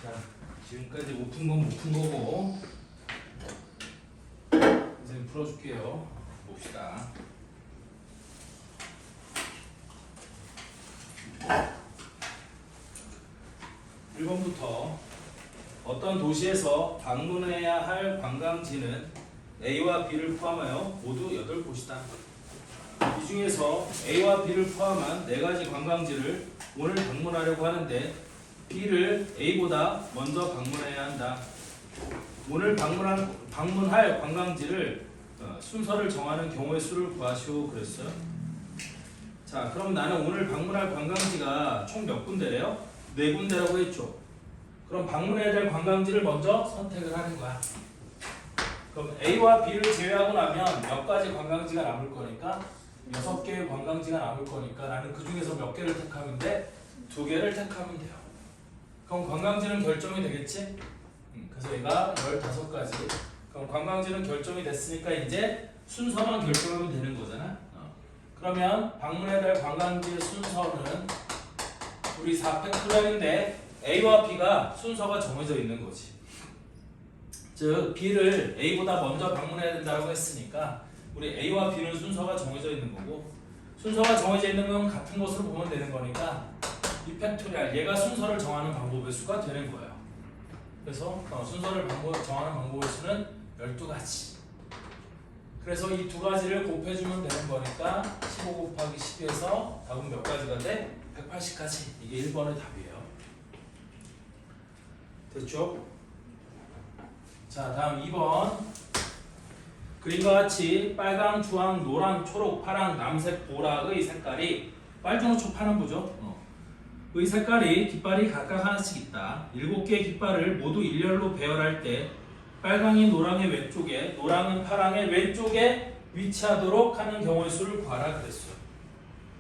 자, 지금까지 못 푼 건 못 푼 거고 선생님 풀어줄게요. 봅시다. (1) 번부터 어떤 도시에서 방문해야 할 관광지는 A와 B를 포함하여 모두 8곳이다. 이 중에서 A와 B를 포함한 4가지 관광지를 오늘 방문하려고 하는데 B를 A보다 먼저 방문해야 한다. 오늘 방문할 관광지를 순서를 정하는 경우의 수를 구하시오 그랬어요. 자, 그럼 나는 오늘 방문할 관광지가 총 몇 군데래요? 4군데라고 했죠. 그럼 방문해야 될 관광지를 먼저 선택을 하는 거야. 그럼 A와 B를 제외하고 나면 몇 가지 관광지가 남을 거니까 6개의 관광지가 남을 거니까 나는 그 중에서 몇 개를 택하면 돼? 2개를 택하면 돼요. 그럼 관광지는 결정이 되겠지? 그래서 얘가 15가지. 그럼 관광지는 결정이 됐으니까 이제 순서만 결정하면 되는 거잖아. 그러면 방문해야 될 관광지의 순서는 우리 4팩토리얼인데 A와 B가 순서가 정해져 있는 거지. 즉 B를 A보다 먼저 방문해야 된다고 했으니까 우리 A와 B는 순서가 정해져 있는 거고 순서가 정해져 있는 건 같은 것으로 보면 되는 거니까 이 팩토리얼 얘가 순서를 정하는 방법의 수가 되는 거예요. 그래서 순서를 정하는 방법의 수는 12가지. 그래서 이 2가지를 곱해주면 되는 거니까 15 곱하기 10에서 답은 몇 가지가 돼? 180가지. 이게 1번의 답이에요. 됐죠? 자, 다음 2번. 그림과 같이 빨강, 주황, 노랑, 초록, 파랑, 남색, 보라의 색깔이 빨주노초 파란보죠. 의 색깔이 깃발이 각각 하나씩 있다. 7개의 깃발을 모두 일렬로 배열할 때 빨강이 노랑의 왼쪽에, 노랑은 파랑의 왼쪽에 위치하도록 하는 경우의 수를 구하라 그랬어요.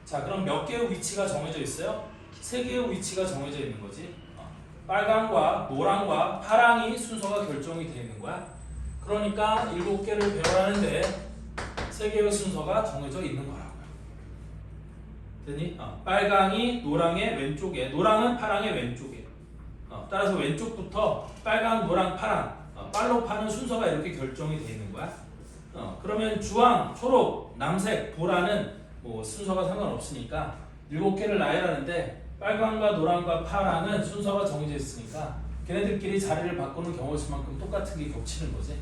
자, 그럼 몇 개의 위치가 정해져 있어요? 3개의 위치가 정해져 있는 거지. 빨강과 노랑과 파랑이 순서가 결정이 되어 있는 거야. 그러니까 7개를 배열하는데 3개의 순서가 정해져 있는 거라고요. 되니? 빨강이 노랑의 왼쪽에, 노랑은 파랑의 왼쪽에. 따라서 왼쪽부터 빨강, 노랑, 파랑, 빨로 파는 순서가 이렇게 결정이 되어 있는 거야. 그러면 주황, 초록, 남색, 보라는 뭐 순서가 상관없으니까 7개를 나열하는데 빨강과 노랑과 파랑은 순서가 정해져 있으니까 걔네들끼리 자리를 바꾸는 경우의 수만큼 똑같은 게 겹치는 거지.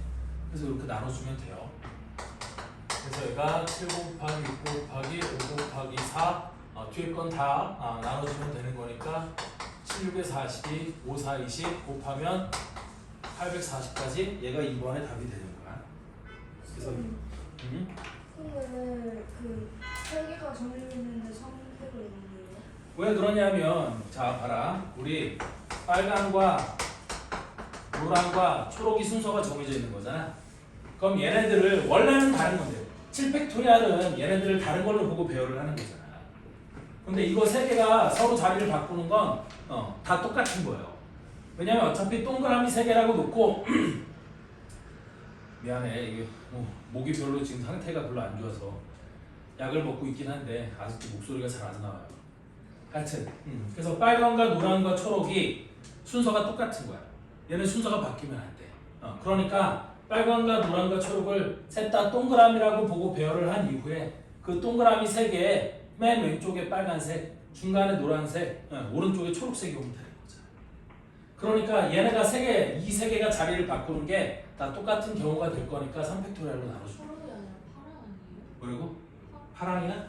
그래서 이렇게 나눠주면 돼요. 그래서 얘가 7 곱하기 6 곱하기 5 곱하기 4 뒤에 건 다 나눠주면 되는 거니까 7, 6에 42, 5, 4, 20 곱하면 840까지 얘가 2번의 답이 되는 거야. 그래서 그러면은 그 3개가 정해져 있는데 3팩을 있는 거예요? 왜 그러냐면 자 봐라. 우리 빨강과 노랑과 초록이 순서가 정해져 있는 거잖아. 그럼 얘네들을 원래는 다른 건데 7팩토리얼은 얘네들을 다른 걸로 보고 배열을 하는 거잖아. 근데 이거 3개가 서로 자리를 바꾸는 건 다 똑같은 거예요. 왜냐면 어차피 동그라미 3개라고 놓고 미안해 이게 목이 별로 지금 상태가 별로 안 좋아서 약을 먹고 있긴 한데 아직도 목소리가 잘 안 나와요. 하여튼 그래서 빨강과 노랑과 초록이 순서가 똑같은 거야. 얘는 순서가 바뀌면 안 돼. 그러니까 빨강과 노랑과 초록을 셋 다 동그라미라고 보고 배열을 한 이후에 그 동그라미 3개에 맨 왼쪽에 빨간색, 중간에 노란색, 오른쪽에 초록색이 오면 되는 거잖아. 그러니까 얘네가 이 3개가 자리를 바꾸는 게 다 똑같은 경우가 될 거니까 3팩토리얼로 나눠줘. 초록이 아니라 파랑 아니에요? 그리고 파랑이야?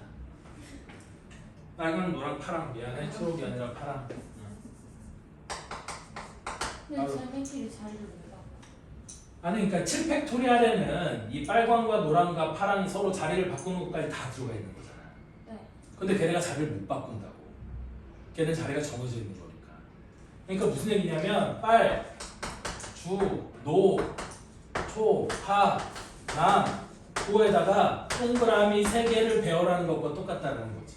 빨강, 노랑, 파랑. 미안해. 초록이 아니라 파랑. 근데 쟤네끼리 자리를 왜 바꿔? 아니 그러니까 7팩토리얼에는 이 빨강과 노랑과 파랑이 서로 자리를 바꾸는 것까지 다 들어가 있는 거잖아. 네. 근데 걔네가 자리를 못 바꾼다고. 걔는 자리가 정해져 있는 거니까. 그러니까 무슨 얘기냐면 빨, 주, 노, 초, 파, 남, 도에다가 동그라미 3개를 배열하는 것과 똑같다는 거지.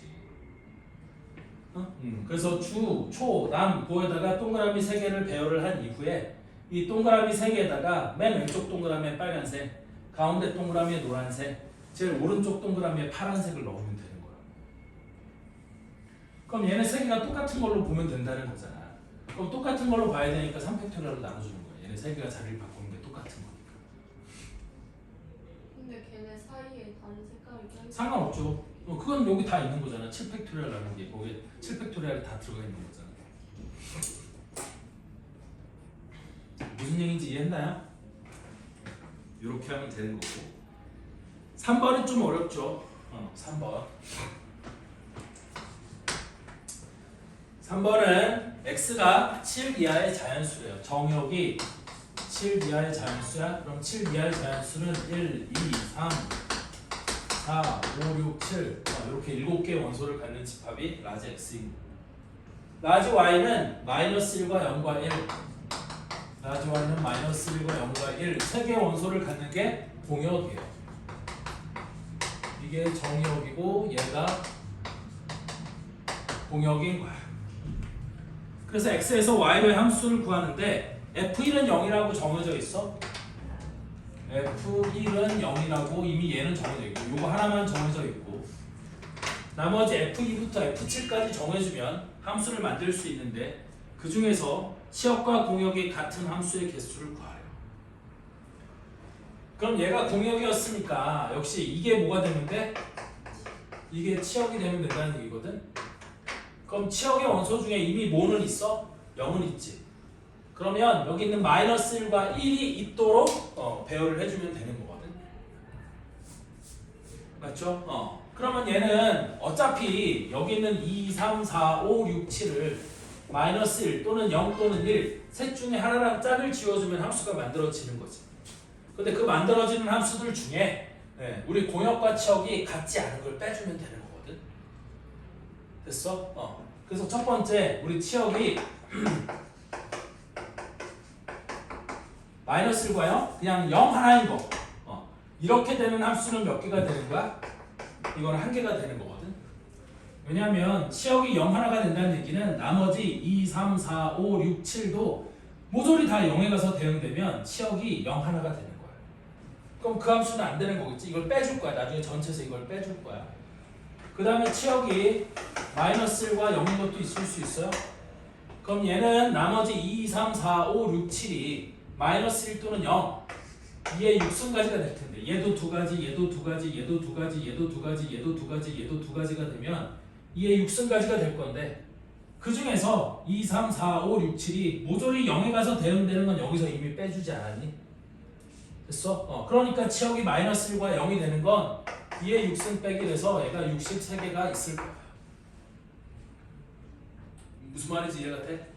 그래서 주, 초, 남, 고에다가 동그라미 3개를 배열을 한 이후에 이 동그라미 3개에다가 맨 왼쪽 동그라미에 빨간색, 가운데 동그라미에 노란색, 제일 오른쪽 동그라미에 파란색을 넣으면 되는 거야. 그럼 얘네 3개가 똑같은 걸로 보면 된다는 거잖아. 그럼 똑같은 걸로 봐야 되니까 3팩토리얼로 나눠주는 거야. 얘네 세 개가 자리를 바꾸는 게 똑같은 거니까. 근데 걔네 사이에 다른 색깔이 껴있어. 상관없죠. 그건 여기 다 있는 거잖아. 7팩토리얼이라는 게 거기에 7팩토리얼이 다 들어가 있는 거잖아. 무슨 얘기인지 이해했나요? 이렇게 하면 되는 거고. 3번이 좀 어렵죠. 3번. 3번은 x가 7 이하의 자연수래요. 정역이 7 이하의 자연수야. 그럼 7 이하의 자연수는 1, 2, 3, 4, 5, 6, 7 이렇게 7개의 원소를 갖는 집합이 라지 x입니다. 라지 y는 마이너스 1과 0과 1 라지 y는 마이너스 1과 0과 1 3개의 원소를 갖는 게 공역이에요. 이게 정역이고 얘가 공역인 거야. 그래서 x에서 y로의 함수를 구하는데 f1은 0이라고 정해져 있어. f1은 0이라고 이미 얘는 정해져 있고 요거 하나만 정해져 있고 나머지 f2부터 f7까지 정해주면 함수를 만들 수 있는데 그 중에서 치역과 공역이 같은 함수의 개수를 구하래요. 그럼 얘가 공역이었으니까 역시 이게 뭐가 되면 돼? 이게 치역이 되면 된다는 얘기거든. 그럼 치역의 원소 중에 이미 뭐는 있어? 0은 있지. 그러면 여기 있는 마이너스 1과 1이 있도록 배열을 해주면 되는 거거든. 맞죠? 그러면 얘는 어차피 여기 있는 2, 3, 4, 5, 6, 7을 마이너스 1 또는 0 또는 1 셋 중에 하나랑 짝을 지워주면 함수가 만들어지는 거지. 근데 그 만들어지는 함수들 중에 우리 공역과 치역이 같지 않은 걸 빼주면 되는 거거든. 됐어? 그래서 첫 번째 우리 치역이 마이너스 1과 0 그냥 0 하나인 거 이렇게 되는 함수는 몇 개가 되는 거야? 이거는 한 개가 되는 거거든. 왜냐하면 치역이 0 하나가 된다는 얘기는 나머지 2, 3, 4, 5, 6, 7도 모조리 다 0에 가서 대응되면 치역이 0 하나가 되는 거야. 그럼 그 함수는 안 되는 거겠지. 이걸 빼줄 거야. 나중에 전체에서 이걸 빼줄 거야. 그 다음에 치역이 마이너스 1과 0인 것도 있을 수 있어요. 그럼 얘는 나머지 2, 3, 4, 5, 6, 7이 마이너스 1 또는 0 2의 6승가지가 될 텐데 얘도 두 가지, 얘도 두 가지, 얘도 두 가지, 얘도 두 가지, 얘도 두 가지, 얘도 두 가지가 되면 2의 6승가지가 될 건데 그 중에서 2, 3, 4, 5, 6, 7이 모조리 0에 가서 대응되는 건 여기서 이미 빼주지 않았니? 됐어? 그러니까 치역이 마이너스 1과 0이 되는 건 2의 6승 빼기 돼서 얘가 63개가 있을 거야. 무슨 말인지 이해가 돼?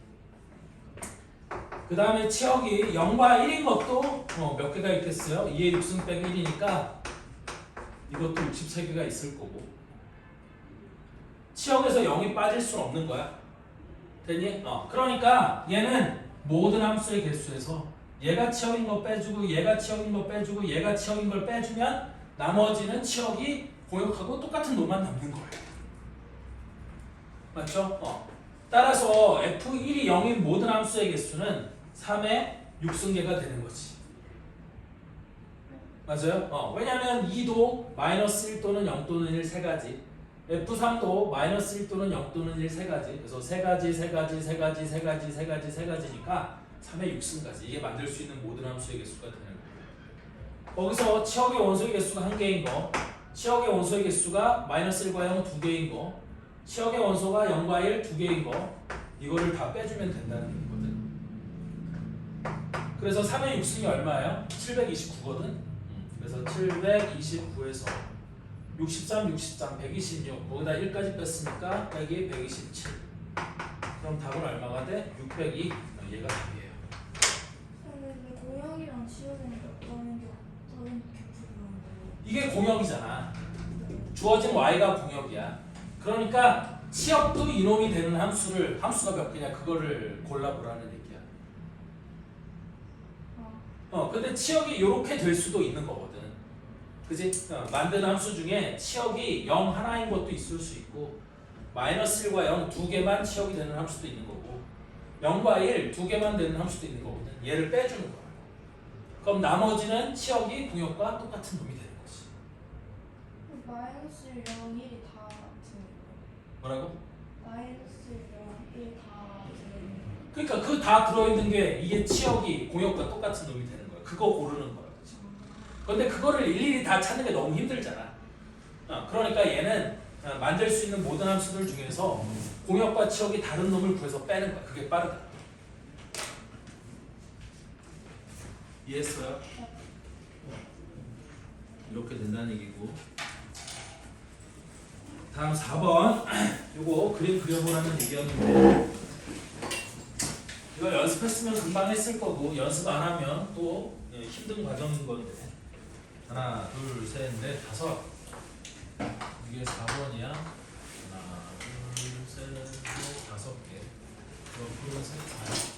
그 다음에 치역이 0과 1인 것도 몇 개가 있겠어요? 2의 6승 빼기 1이니까 이것도 63개가 있을 거고 치역에서 0이 빠질 수는 없는 거야. 됐니? 그러니까 얘는 모든 함수의 개수에서 얘가 치역인 거 빼주고 얘가 치역인 거 빼주고 얘가 치역인 걸 빼주면 나머지는 치역이 공역하고 똑같은 놈만 남는 거예요. 맞죠? 따라서 F1이 0인 모든 함수의 개수는 3의 6승계가 되는 거지. 맞아요? 왜냐면 2도 마이너스 1 또는 0 또는 1 세 가지 F3도 마이너스 1 또는 0 또는 1 세 가지 그래서 세 가지, 세 가지, 세 가지, 세 가지, 세 가지, 세 가지니까 3의 6승까지 이게 만들 수 있는 모든 함수의 개수가 되는 거예요. 거기서 치역의 원소의 개수가 1개인 거 치역의 원소의 개수가 마이너스 1과 0 2개인 거 치역의 원소가 0과 1 2개인 거 이거를 다 빼주면 된다는 얘기거든. 그래서 3의 6승이 얼마예요? 729거든. 그래서 729에서 63, 63, 126 거기다 1까지 뺐으니까 빼기 127 그럼 답은 얼마가 돼? 602 얘가 답이에요. 근데 공역이랑 치역이랑 다른 게 다른 개수라는 이게 공역이잖아. 주어진 y가 공역이야. 그러니까 치역도 이놈이 되는 함수가 몇 개냐 그거를 골라보라는 얘기야. 근데 치역이 이렇게 될 수도 있는 거거든. 그지? 만든 함수 중에 치역이 0 하나인 것도 있을 수 있고 마이너스 1과 0 두 개만 치역이 되는 함수도 있는 거고 0과 1 두 개만 되는 함수도 있는 거거든. 얘를 빼주는 거야. 그럼 나머지는 치역이 공역과 똑같은 놈이 되는 거지. 마이너스 0, 1이 다 같은 뭐라고? 마이너스 0, 1 다 같은 그러니까 그 다 들어있는 게 이게 치역이 공역과 똑같은 놈이 되는 거야. 그거 고르는 거야. 근데 그거를 일일이 다 찾는 게 너무 힘들잖아. 그러니까 얘는 만들 수 있는 모든 함수들 중에서 공역과 치역이 다른 놈을 구해서 빼는 거야. 그게 빠르다. 이해했어요? 이렇게 된다는 얘기고. 다음 4번. 요거 그림 그려보라는 얘기였는데 이거 연습했으면 금방 했을 거고 연습 안 하면 또 힘든 과정인 건데. 하나, 둘, 셋, 넷, 다섯. 이게 4번이야. 하나, 둘, 셋, 넷, 다섯 개. 옆으로 셋, 다.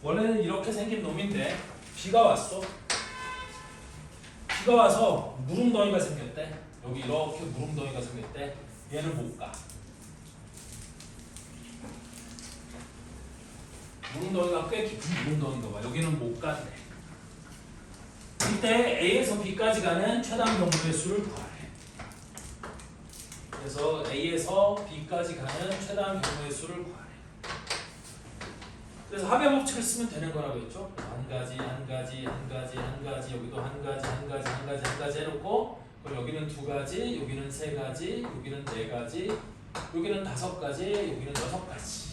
원래는 이렇게 생긴 놈인데 비가 왔어. 비가 와서 무릉덩이가 생겼대. 여기 이렇게 무릉덩이가 생겼대. 얘는 못 가. 무릉덩이가 꽤 깊은 무릉덩이인가 봐. 여기는 못 간대. 이때 A에서 B까지 가는 최단 경로의 수를 구하래. 그래서 A에서 B까지 가는 최단 경로의 수를 구하래. 그래서 합의 법칙을 쓰면 되는 거라고 했죠. 한 가지, 한 가지, 한 가지, 한 가지, 여기도 한 가지, 한 가지, 한 가지, 한 가지 해놓고, 그럼 여기는 두 가지, 여기는 세 가지, 여기는 네 가지, 여기는 다섯 가지, 여기는 여섯 가지.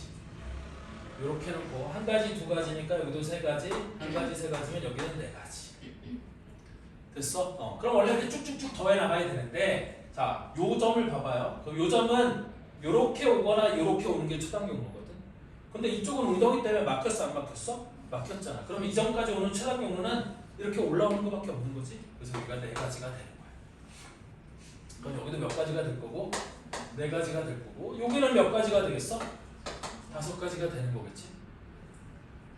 이렇게 해놓고 한 가지, 두 가지니까 여기도 세 가지, 한 가지, 세 가지면 여기는 네 가지. 됐어? 그럼 원래 이렇게 쭉쭉쭉 더해 나가야 되는데, 자, 요 점을 봐봐요. 그럼 요 점은 요렇게 오거나 요렇게 오는 게 최단 경로거든. 근데 이쪽은 웅덩이 때문에 막혔어 안 막혔어? 막혔잖아. 그럼 이 점까지 오는 최단 경로는 이렇게 올라오는 것밖에 없는 거지. 그래서 여기가 네 가지가 되는 거야. 그럼 여기도 몇 가지가 될 거고 네 가지가 될 거고 여기는 몇 가지가 되겠어? 다섯 가지가 되는 거겠지.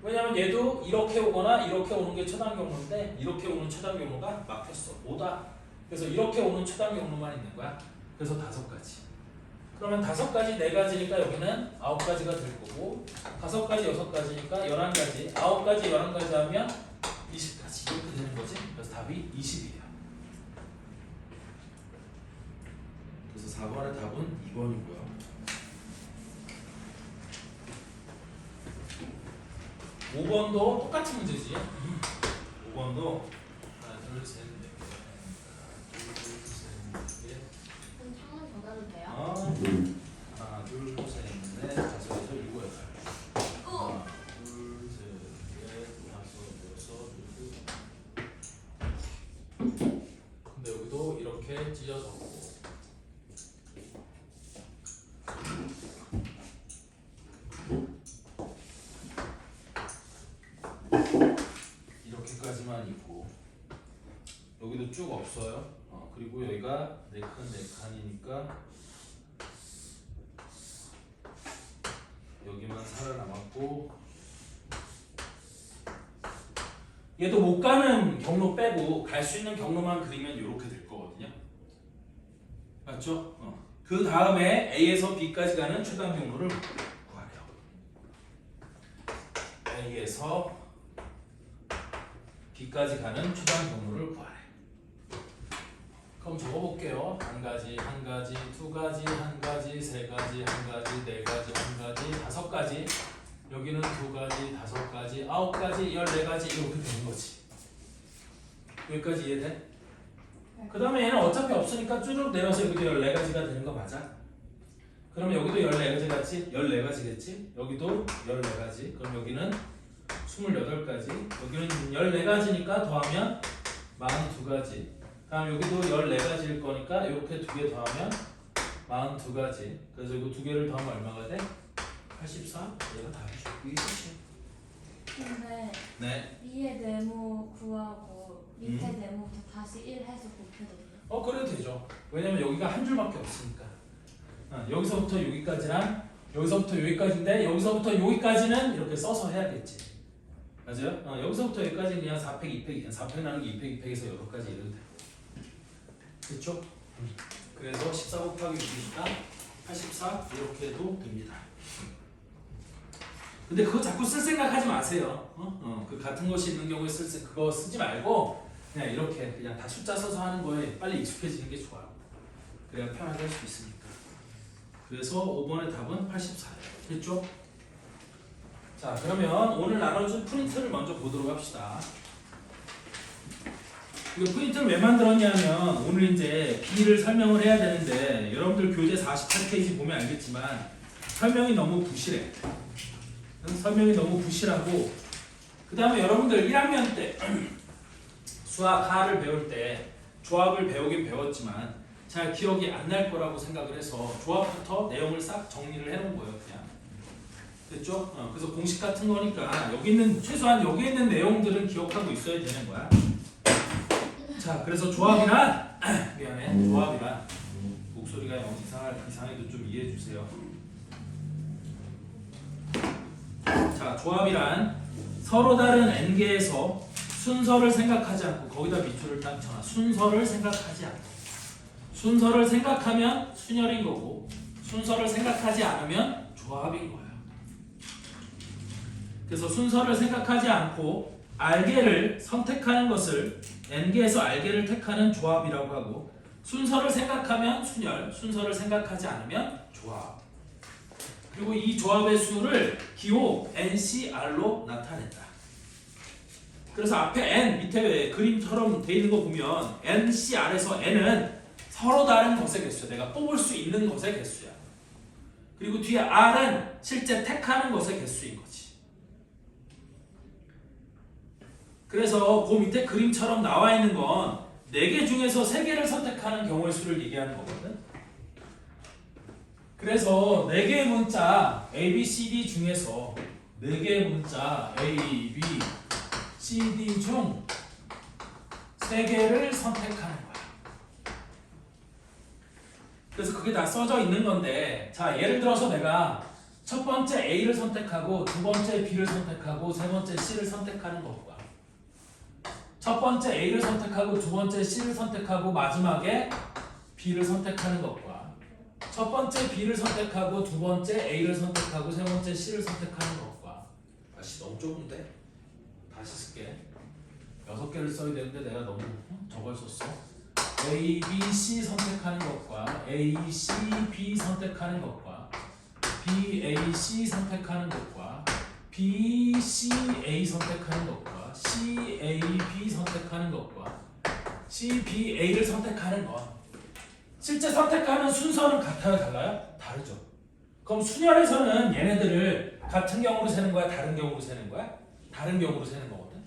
왜냐면 얘도 이렇게 오거나 이렇게 오는 게 최단 경로인데 이렇게 오는 최단 경로가 막혔어. 오다. 그래서 이렇게 오는 최단 경로만 있는 거야. 그래서 다섯 가지. 그러면 다섯 가지, 네 가지니까 여기는 아홉 가지가 될 거고 다섯 가지, 여섯 가지니까 11가지, 아홉 가지, 11가지 하면 20가지 이렇게 되는 거지. 그래서 답이 20이에요. 그래서 4번의 답은 2번이고요. 5번도 똑같은 문제지. 5번도 하나, 둘, 셋, 넷 개. 하나, 둘, 셋, 넷 개. 그럼 창문 더 가도 돼요? 하나, 둘, 셋, 넷, 다섯, 여섯, 일곱, 여덟. 하나, 둘, 셋, 넷, 다섯, 여섯, 일곱. 근데 여기도 이렇게 찢어서 오고. 이렇게까지만 있고 여기도 쭉 없어요. 그리고 여기가 네 칸이니까 여기만 살아남았고 얘도 못 가는 경로 빼고 갈 수 있는 경로만 그리면 이렇게 될 거거든요. 맞죠? 그 다음에 A에서 B까지 가는 최단 경로를 구하래요. A에서 B까지 가는 최단 경로를 구하래. 그럼 적어볼게요. 한 가지, 한 가지, 두 가지, 한 가지, 세 가지, 한 가지, 네 가지, 한 가지, 다섯 가지. 여기는 두 가지, 다섯 가지, 아홉 가지, 14가지 이렇게 되는 거지. 여기까지 이해돼? 네. 그 다음에 얘는 어차피 없으니까 쭈르륵 내려서 여기도 14가지가 되는 거 맞아? 그럼 여기도 14가지겠지? 14가지겠지? 여기도 14가지. 그럼 여기는 28가지. 여기는 14가지니까 더하면 42가지. 다음 여기도 14가지일 거니까 이렇게 두 개 더하면 42가지. 그래서 이거 두 개를 더하면 얼마가 돼? 84? 얘가 답이죠. 이게 끝이야. 근데 네. 위에 네모 구하고 밑에 네모부터 다시 1 해서 곱해도 돼요? 그래도 되죠. 왜냐면 여기가 한 줄밖에 없으니까. 여기서부터 여기까지랑 여기서부터 여기까지인데 여기서부터 여기까지는 이렇게 써서 해야겠지. 맞아요? 여기서부터 여기까지 그냥 4팩, 2팩, 4팩 나는 게 2팩, 2팩에서 여기까지 이래도 돼. 그렇죠? 그래서 14 곱하기 6이니까 84 이렇게 해도 됩니다. 근데 그거 자꾸 쓸 생각하지 마세요. 그 같은 것이 있는 경우에 그거 쓰지 말고 그냥 이렇게 그냥 다 숫자 써서 하는 거에 빨리 익숙해지는 게 좋아요. 그래야 편하게 할 수 있으니까. 그래서 5번의 답은 84예요. 됐죠? 자, 그러면 오늘 나눠준 프린트를 먼저 보도록 합시다. 이거 프린트를 왜 만들었냐면 오늘 이제 B를 설명을 해야 되는데 여러분들 교재 48페이지 보면 알겠지만 설명이 너무 부실해. 설명이 너무 부실하고 그 다음에 여러분들 1학년 때 수학 하를 배울 때 조합을 배우긴 배웠지만 잘 기억이 안 날 거라고 생각을 해서 조합부터 내용을 싹 정리를 해놓은 거예요. 그냥 됐죠? 그래서 공식 같은 거니까 여기 있는 최소한 여기 있는 내용들은 기억하고 있어야 되는 거야. 자, 그래서 조합이란 미안해. 조합이란 목소리가 영 이상해도 좀 이해해 주세요. 자, 조합이란 서로 다른 n개에서 순서를 생각하지 않고 거기다 밑줄을 딱 쳐놔. 순서를 생각하지 않고 순서를 생각하면 순열인 거고 순서를 생각하지 않으면 조합인 거예요. 그래서 순서를 생각하지 않고 R개를 선택하는 것을 n개에서 R개를 택하는 조합이라고 하고 순서를 생각하면 순열, 순서를 생각하지 않으면 조합. 그리고 이 조합의 수를 기호 NCR로 나타낸다. 그래서 앞에 N 밑에 그림처럼 돼 있는 거 보면 NCR에서 N은 서로 다른 것의 개수, 내가 뽑을 수 있는 것의 개수야. 그리고 뒤에 R은 실제 택하는 것의 개수인 거지. 그래서 그 밑에 그림처럼 나와 있는 건 4개 중에서 3개를 선택하는 경우의 수를 얘기하는 거거든. 그래서 4개의 문자 A, B, C, D 중에서 4개의 문자 A, B, C, D 중 3개를 선택하는 거야. 그래서 그게 다 써져 있는 건데 자, 예를 들어서 내가 첫 번째 A를 선택하고 두 번째 B를 선택하고 세 번째 C를 선택하는 것과 첫 번째 A를 선택하고 두 번째 C를 선택하고 마지막에 B를 선택하는 것과 첫 번째 B를 선택하고 두 번째 A를 선택하고 세 번째 C를 선택하는 것과 다시 너무 좁은데? 다시 쓸게. 6개를 써야 되는데 내가 너무 저걸 썼어. A, B, C 선택하는 것과 A, C, B 선택하는 것과 B, A, C 선택하는 것과 B, C, A 선택하는 것과 C, A, B 선택하는 것과 C, B, A를 선택하는 것. 실제 선택하는 순서는 같아요, 달라요? 다르죠. 그럼 순열에서는 얘네들을 같은 경우로 세는 거야, 다른 경우로 세는 거야? 다른 경우로 세는 거거든.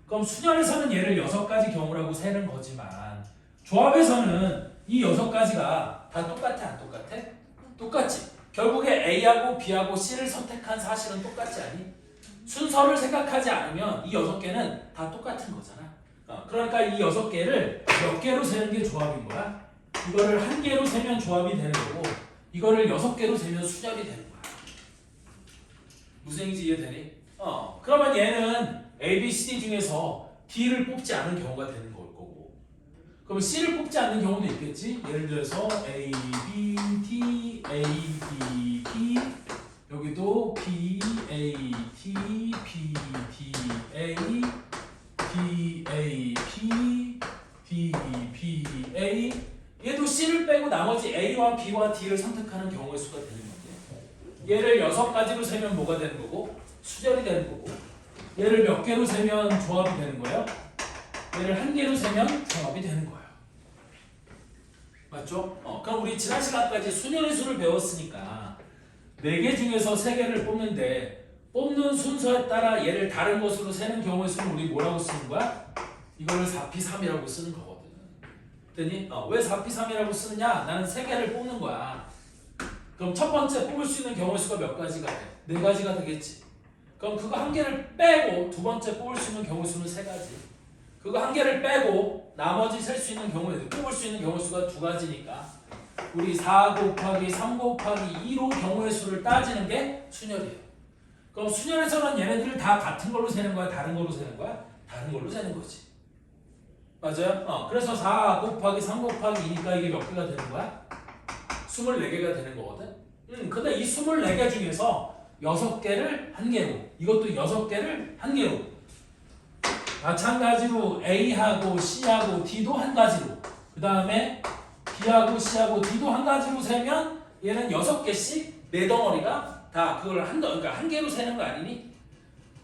그럼 순열에서는 얘를 6가지 경우라고 세는 거지만 조합에서는 이 6가지가 다 똑같아, 안 똑같아? 똑같지. 결국에 A하고 B하고 C를 선택한 사실은 똑같지 않니? 순서를 생각하지 않으면 이 6개는 다 똑같은 거잖아. 그러니까 이 6개를 몇 개로 세는 게 조합인 거야? 이거를 1개로 세면 조합이 되는 거고 이거를 6개로 세면 순열이 되는 거야. 무슨 얘기인지 이해되니? 그러면 얘는 A, B, C, D 중에서 D를 뽑지 않은 경우가 되는 걸 거고 그러면 C를 뽑지 않는 경우도 있겠지? 예를 들어서 A, B, D, A, B, B 여기도 B, A, T, B, D, A, D, A, P, D, B, A 얘도 C를 빼고 나머지 A와 B와 D를 선택하는 경우의 수가 되는 건데 얘를 6가지로 세면 뭐가 되는 거고? 수열이 되는 거고 얘를 몇 개로 세면 조합이 되는 거예요? 얘를 1개로 세면 조합이 되는 거예요. 맞죠? 그럼 우리 지난 시간까지 순열의 수를 배웠으니까 4개 중에서 3개를 뽑는데 뽑는 순서에 따라 얘를 다른 것으로 세는 경우의 수는 우리 뭐라고 쓰는 거야? 이거를 4P3이라고 쓰는 거거든. 됐니? 왜 4P3이라고 쓰느냐? 나는 3개를 뽑는 거야. 그럼 첫 번째 뽑을 수 있는 경우의 수가 몇 가지가 돼? 4가지가 되겠지. 그럼 그거 1개를 빼고 두 번째 뽑을 수 있는 경우의 수는 3가지. 그거 1개를 빼고 나머지 셀 수 있는 경우에 뽑을 수 있는 경우의 수가 2가지니까 우리 4 곱하기 3 곱하기 2로 경우의 수를 따지는 게 순열이에요. 그럼 순열에서는 얘네들 다 같은 걸로 세는 거야? 다른 걸로 세는 거야? 다른 걸로 세는 거지. 맞아요? 그래서 4 곱하기 3 곱하기 2니까 이게 몇 개가 되는 거야? 24개가 되는 거거든? 근데 이 24개 중에서 6개를 한 개로, 이것도 6개를 한 개로. 마찬가지로 A하고 C하고 D도 한 가지로, 그 다음에 B하고 C하고 D도 한 가지로 세면 얘는 6개씩 네 덩어리가 다 그걸 그러니까 한 개로 세는 거 아니니?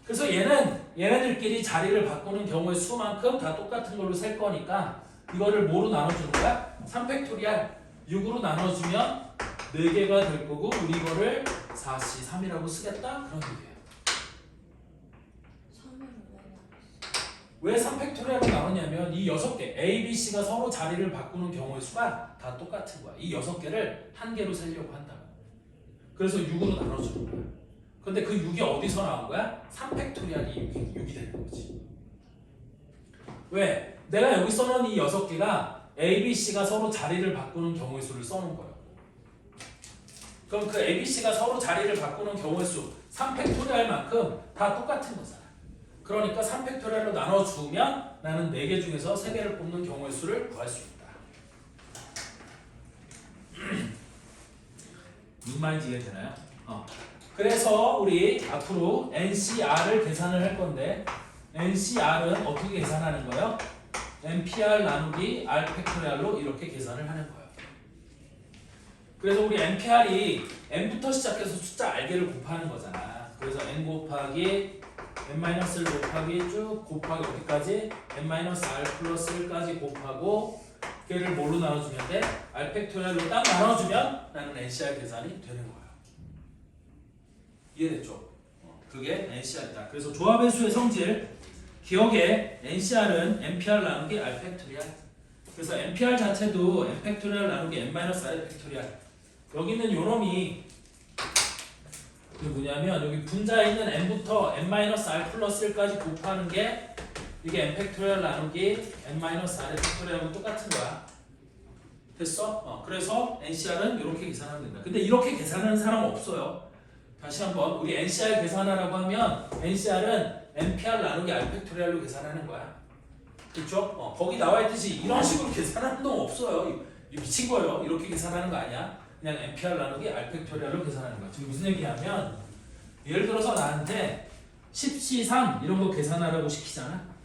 그래서 얘네들끼리 자리를 바꾸는 경우의 수만큼 다 똑같은 걸로 셀 거니까 이거를 뭐로 나눠주는 거야? 3팩토리알 6으로 나눠주면 4개가 될 거고 우리 이거를 4C3이라고 쓰겠다? 그런 얘기예요. 3을 왜 3팩토리알로 나눴냐면 이 6개 A, B, C가 서로 자리를 바꾸는 경우의 수가 다 똑같은 거야. 이 6개를 한 개로 세려고 한다고. 그래서 6으로 나눠주는 거야. 근데 그 6이 어디서 나온 거야? 3팩토리알이 6이 되는 거지. 왜? 내가 여기 써놓은 이 6개가 A, B, C가 서로 자리를 바꾸는 경우의 수를 써놓은 거야. 그럼 그 A, B, C가 서로 자리를 바꾸는 경우의 수 3팩토리알만큼 다 똑같은 거잖아. 그러니까 3팩토리알로 나눠주면 나는 4개 중에서 3개를 뽑는 경우의 수를 구할 수 있다. 무슨 말인지 이해되나요? 그래서 우리 앞으로 NCR을 계산을 할 건데 NCR은 어떻게 계산하는 거예요? NPR 나누기 R 팩토리알로 이렇게 계산을 하는 거예요. 그래서 우리 NPR이 N부터 시작해서 숫자 R개를 곱하는 거잖아. 그래서 N 곱하기 N-를 곱하기 쭉 곱하기 어디까지? N-R 플러스 1까지 곱하고 걔를 뭘로 나눠주면 돼? R 팩토리알로 딱 나눠주면 나는 NCR 계산이 되는 거야. 이해됐죠? 그게 NCR이다. 그래서 조합의 수의 성질 기억에 NCR은 NPR 나누기 R 팩토리알. 그래서 NPR 자체도 N 팩토리알 나누기 N-R 팩토리알. 여기 있는 요놈이 이게 뭐냐면 여기 분자에 있는 N부터 N-R 플러스 1까지 곱하는 게 이게 N 팩토리알 나누기 N-R의 팩토리알하고 똑같은 거야. 됐어? 그래서 NCR은 이렇게 계산하면 된다. 근데 이렇게 계산하는 사람 없어요. 다시 한번 우리 NCR 계산하라고 하면 NCR은 NPR 나누기 R 팩토리알로 계산하는 거야. 그렇죠? 거기 나와 있듯이 이런 식으로 계산하는 놈 없어요. 미친 거예요. 이렇게 계산하는 거 아니야. 그냥 NPR 나누기 R 팩토리알로 계산하는 거야. 지금 무슨 얘기냐면 예를 들어서 나한테 10C3 이런 거 계산하라고 시키잖아.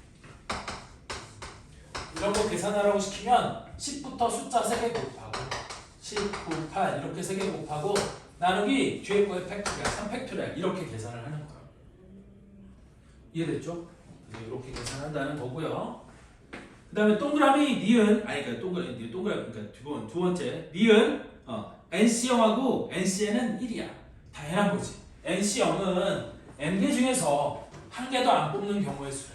이런 거 계산하라고 시키면 10부터 숫자 3개 곱하고 10, 9, 8 이렇게 3개 곱하고 나누기 뒤에 거의 팩토리알, 3팩토리알 이렇게 계산을 하는 거예요. 이해됐죠? 이렇게 계산한다는 거고요. 그 다음에 동그라미 니은 그러니까 동그라미 그러니까 두 번째 니은 NC형하고 NCN은 1이야. 당연한 거지. NC형은 N개 중에서 한 개도 안 뽑는 경우의 수래.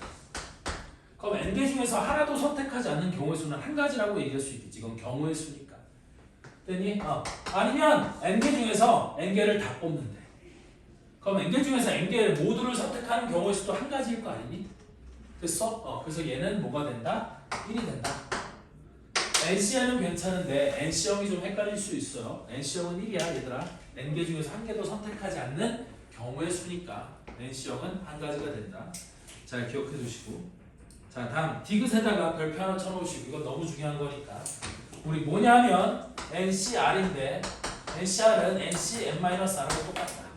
그럼 N개 중에서 하나도 선택하지 않는 경우의 수는 한 가지라고 얘기할 수 있겠지. 이건 경우의 수니까. 됐니? 아니면 N개 중에서 N개를 다 뽑는데. 그럼 N개 중에서 N개 모두를 선택하는 경우의 수도 한 가지일 거 아니니? 됐어? 그래서 얘는 뭐가 된다? 1이 된다. NCN은 괜찮은데 NC형이 좀 헷갈릴 수 있어요. NC형은 1이야 얘들아. N개 중에서 한 개도 선택하지 않는 경우의 수니까 NC형은 한 가지가 된다. 잘 기억해 두시고. 자 다음 디귿에다가 별표 하나 쳐놓으시고 이건 너무 중요한 거니까 우리 뭐냐면 NCR인데 NCR은 NCN-R하고 똑같다.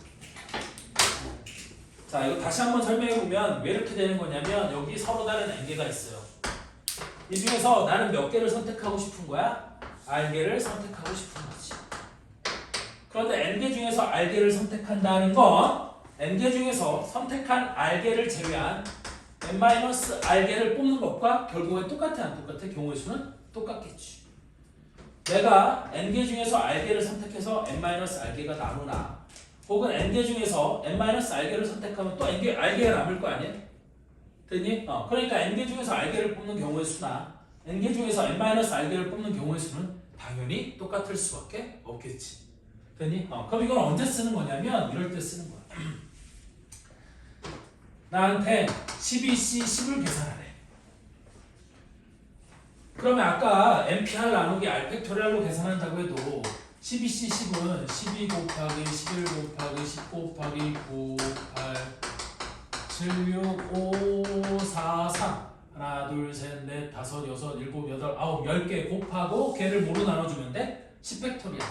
자 이거 다시 한번 설명해보면 왜 이렇게 되는 거냐면 여기 서로 다른 N개가 있어요. 이 중에서 나는 몇 개를 선택하고 싶은 거야? R개를 선택하고 싶은 거지. 그런데 N개 중에서 R개를 선택한다는 건 N개 중에서 선택한 R개를 제외한 N-R개를 뽑는 것과 결국엔 똑같아 안 똑같아? 경우의 수는 똑같겠지. 내가 N개 중에서 R개를 선택해서 N-R개가 남으나 혹은 N개 중에서 N-R개를 선택하면 또 R개가 남을 거 아니야? 됐니? 그러니까 N개 중에서 R개를 뽑는 경우의 수나 N개 중에서 N-R개를 뽑는 경우의 수는 당연히 똑같을 수밖에 없겠지. 됐니? 그럼 이건 언제 쓰는 거냐면 이럴 때 쓰는 거야. 나한테 12C 10을 계산하래. 그러면 아까 NPR 나누기 R 팩토리알로 계산한다고 해도 12C 10은 12 곱하기 11 곱하기 10 곱하기 9, 8, 7, 6, 5, 4, 3 하나, 둘, 셋, 넷, 다섯, 여섯, 일곱, 여덟, 아홉, 10개 곱하고 걔를 뭐로 나눠주면 돼? 10팩토리알.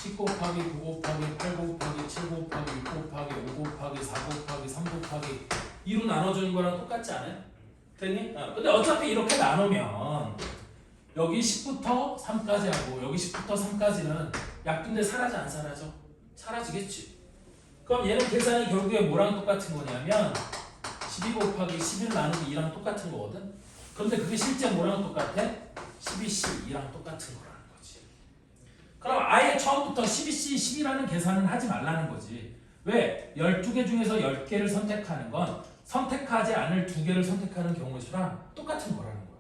10 곱하기 9 곱하기 8 곱하기 7 곱하기 6 곱하기 5 곱하기 4 곱하기 3 곱하기 2로 나눠주는 거랑 똑같지 않아요? 됐니? 근데 어차피 이렇게 나누면 여기 10부터 3까지 하고 여기 10부터 3까지는 약분돼 사라져 안 사라져? 사라지겠지. 그럼 얘는 계산이 결국에 뭐랑 똑같은 거냐면 12 곱하기 11 나누기 2랑 똑같은 거거든? 그런데 그게 실제 뭐랑 똑같아? 12C 2랑 똑같은 거라는 거지. 그럼 아예 처음부터 12C 10이라는 계산은 하지 말라는 거지. 왜? 12개 중에서 10개를 선택하는 건 선택하지 않을 2개를 선택하는 경우의 수랑 똑같은 거라는 거야.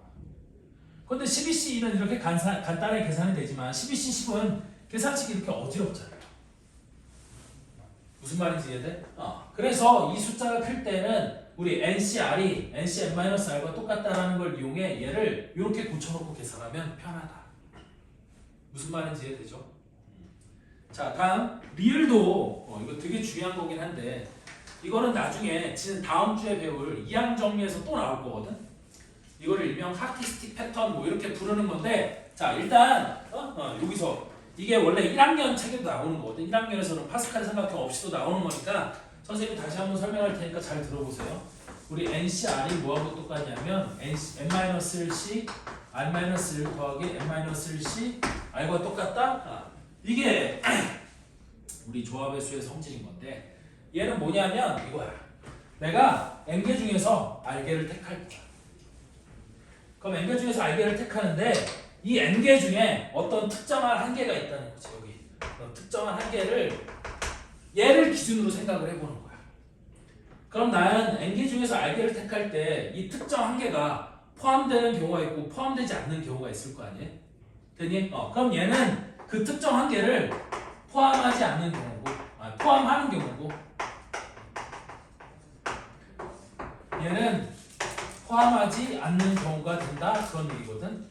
그런데 12C 2는 이렇게 간단하게 계산이 되지만 12C 10은 계산식이 이렇게 어지럽잖아요. 무슨 말인지 이해돼? 그래서 이 숫자가 클 때는 우리 NCR이 NCN-R과 똑같다라는 걸 이용해 얘를 이렇게 고쳐놓고 계산하면 편하다. 무슨 말인지 이해되죠? 자, 다음 리을도 이거 되게 중요한 거긴 한데 이거는 나중에 다음 주에 배울 이항 정리에서 또 나올 거거든. 이거를 일명 하키스틱 패턴 뭐 이렇게 부르는 건데, 자 일단 여기서 이게 원래 1학년 책에도 나오는 거거든. 1학년에서는 파스칼 삼각형 없이도 나오는 거니까 선생님이 다시 한번 설명할 테니까 잘 들어보세요. 우리 NCR이 뭐하고 똑같냐면 N-1C R-1 더하기 N-1C R과 똑같다? 이게 우리 조합의 수의 성질인 건데 얘는 뭐냐면 이거야. 내가 N개 중에서 R개를 택할 거야. 그럼 N개 중에서 R개를 택하는데 이 N개 중에 어떤 특정한 한계가 있다는 거지. 여기 특정한 한계를 얘를 기준으로 생각을 해보는 거야. 그럼 나는 N개 중에서 R개를 택할 때 이 특정 한계가 포함되는 경우가 있고 포함되지 않는 경우가 있을 거 아니에요? 되니? 그럼 얘는 그 특정 한계를 포함하지 않는 경우고 포함하는 경우고 얘는 포함하지 않는 경우가 된다 그런 얘기거든.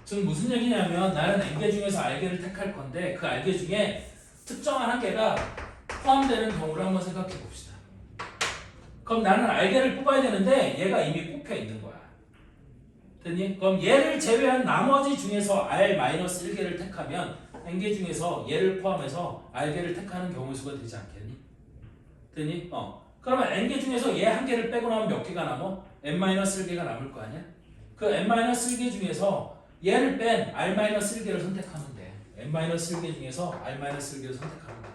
즉 무슨 얘기냐면 나는 N개 중에서 R개를 택할 건데 그 R개 중에 특정한 한계가 포함되는 경우를 한번 생각해 봅시다. 그럼 나는 R개를 뽑아야 되는데 얘가 이미 뽑혀 있는 거야. 됐니? 그럼 얘를 제외한 나머지 중에서 R-1개를 택하면 N개 중에서 얘를 포함해서 R개를 택하는 경우의 수가 되지 않겠니? 됐니? 그러면 N개 중에서 얘 한 개를 빼고 나면 몇 개가 남아? N-1개가 남을 거 아니야? 그 N-1개 중에서 얘를 뺀 R-1개를 선택하면 돼. N-1개 중에서 R-1개를 선택하면 돼.